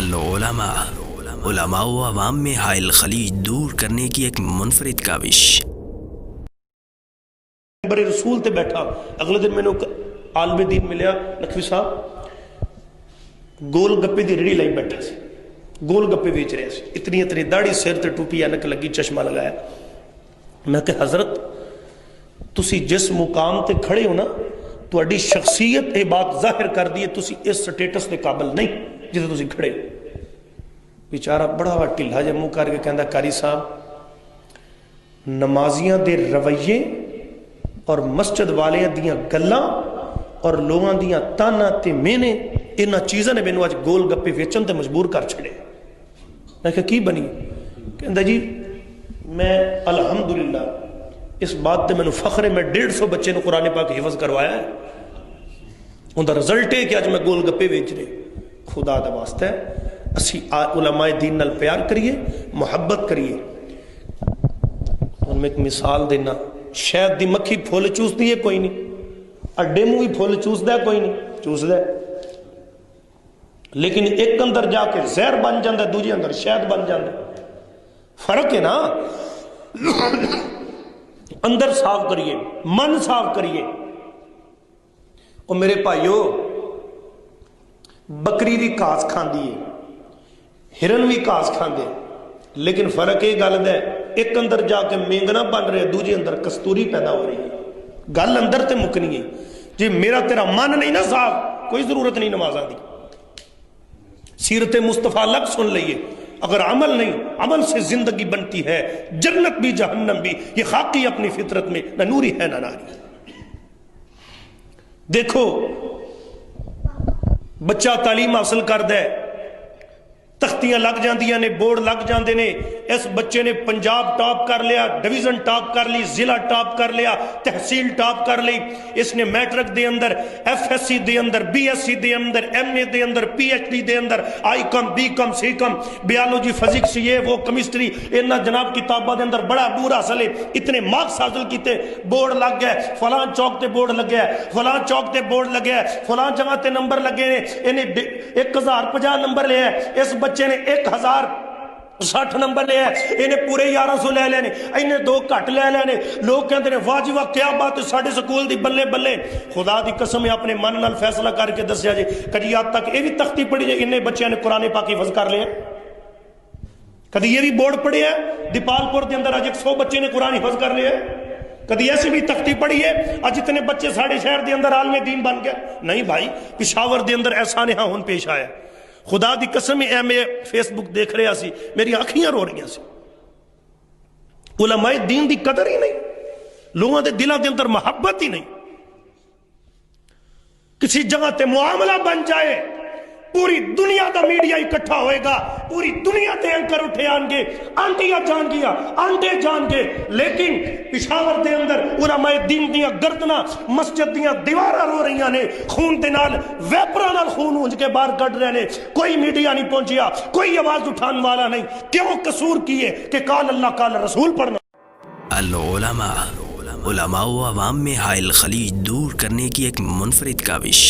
العلماء، علماء و عوام میں حائل خلیج دور کرنے کی ایک منفرد کاوش۔ بڑے رسول تے بیٹھا، اگلے دن میں نے عالم دین ملیا، نقوی صاحب گول گپے دی ریڑھی لائی بیٹھا سی، گول گپے بیچ رہے سی، اتنی داڑھی، سر تے ٹوپی اینک لگی، چشمہ لگایا۔ میں کہ حضرت تسی جس مقام تے کھڑے ہو نا، تہاڈی شخصیت یہ بات ظاہر کر دی ہے تسی اس سٹیٹس دے قابل نہیں جتے تسی کھڑے ہو۔ بیچارہ بڑا وا ٹھلا جا منہ کر کے کہندا قاری صاحب نمازیاں دے رویے اور مسجد والیاں دیاں گلاں اور لوگاں دیاں تانا تے مینے انہاں چیزاں نے مینوں اج گول گپے ویچن تے مجبور کر چھڑے۔ میں کہ کی بنی؟ کہندا جی میں الحمدللہ اس بات تے مینوں فخر ہے، میں 150 بچے نو قرآن پاک حفظ کروایا ہے، ان دا رزلٹ ہے کہ اج میں گول گپے ویچ رہے۔ خدا دا واسطہ ہے اسی علماء دین نال پیار کریے، محبت کریے۔ میں ایک مثال دینا، شاید دی مکھی پھول چوستی ہے کوئی نہیں، اڈے منہ بھی پھول چوسدا ہے کوئی نہیں، چوسدا ہے، لیکن ایک اندر جا کے زہر بن جاندا ہے، دوجے اندر شہد بن جاندا ہے۔ فرق ہے نا۔ اندر صاف کریے، من صاف کریے۔ اور میرے بھائیو بکری بھی گھاس کھاندی ہے، ہرن بھی گھاس کھاندے، لیکن فرق یہ گل ہے ایک اندر جا کے مینگنا بن رہے، دوجے اندر کستوری پیدا ہو رہی ہے۔ گل اندر تے مکنی ہے۔ جی میرا تیرا من نہیں نا صاف، کوئی ضرورت نہیں نمازاں دی۔ سیرت مصطفیٰ لگ سن لئیے، اگر عمل نہیں، عمل سے زندگی بنتی ہے، جنت بھی جہنم بھی، یہ خاکی اپنی فطرت میں نہ نوری ہے نہ ناری۔ دیکھو بچہ تعلیم حاصل کر دے، تختیاں لگ جاندیاں نے، بورڈ لگ جاندے نے، اس بچے نے پنجاب ٹاپ کر لیا، ڈویژن ٹاپ کر لی، ضلع ٹاپ کر لیا، تحصیل ٹاپ کر لی، اس نے میٹرک دے اندر، ایف ایس سی دے اندر، بی ایس سی دے اندر، ایم اے دے اندر، پی ایچ ڈی دے اندر، I com, B com, C com, biology, physics, یہ وہ، کیمسٹری، انہاں جناب کتاباں دے اندر بڑا دور حاصل ہے، اتنے مارکس حاصل کیتے، بورڈ لگ گئے، فلاں چوک تے بورڈ لگیا ہے، فلاں چوک تے بورڈ لگیا ہے، فلاں جگہ تے نمبر لگے ہیں، انہیں 1050 نمبر لے ہے، اس بچے نے 1060 نمبر لے ہے، انہیں پورے 1100 لے لینے، انہیں 2 گھٹ لے لینے۔ لوگ کہتے ہیں واہ جی واہ کیا بات ہے، ساڈے سکول دی بلے بلے۔ خدا دی قسم اپنے من نال فیصلہ کر کے دسیا جی، کدی آج تک یہ بھی تختی پڑھی جائے انہیں بچیاں نے قرآن پاک حفظ کر لیا؟ کدی یہ بھی بورڈ پڑھی ہے دیپال پور دے اندر آج 100 بچے نے قرآن حفظ کر لیا؟ کدی ایسی بھی تختی پڑھی ہے آج اتنے بچے ساڑھے شہر دے اندر عالم دین بن گئے؟ نہیں بھائی، پشاور دے اندر ایسا نہا ہون پیش آیا۔ خدا دی قسم میں فیس بک دیکھ رہا سی، میری آنکھیاں رو رہی سی۔ علماء دین دی قدر ہی نہیں، لوگوں دے دلوں دے اندر محبت ہی نہیں۔ کسی جگہ تے معاملہ بن جائے، پوری دنیا دا میڈیا اکٹھا ہوئے گا، پوری دنیا تے اینکر اٹھے آن گے، آنٹیاں جان گیا، آنٹے جان گے، لیکن پشاور دے اندر علماء دین دیاں گردنا مسجد دیاں دیوارہ رو رہی نے، خون دے نال ویپرہ نال خون ہونج کے باہر کٹ رہے نے، کوئی میڈیا نہیں پہنچیا، کوئی آواز اٹھان والا نہیں۔ کیوں قصور کیے کہ قال اللہ قال رسول پڑھنا۔ العلماء، علماء و عوام میں حائل خلیج دور کرنے کی ایک منفرد کاوش۔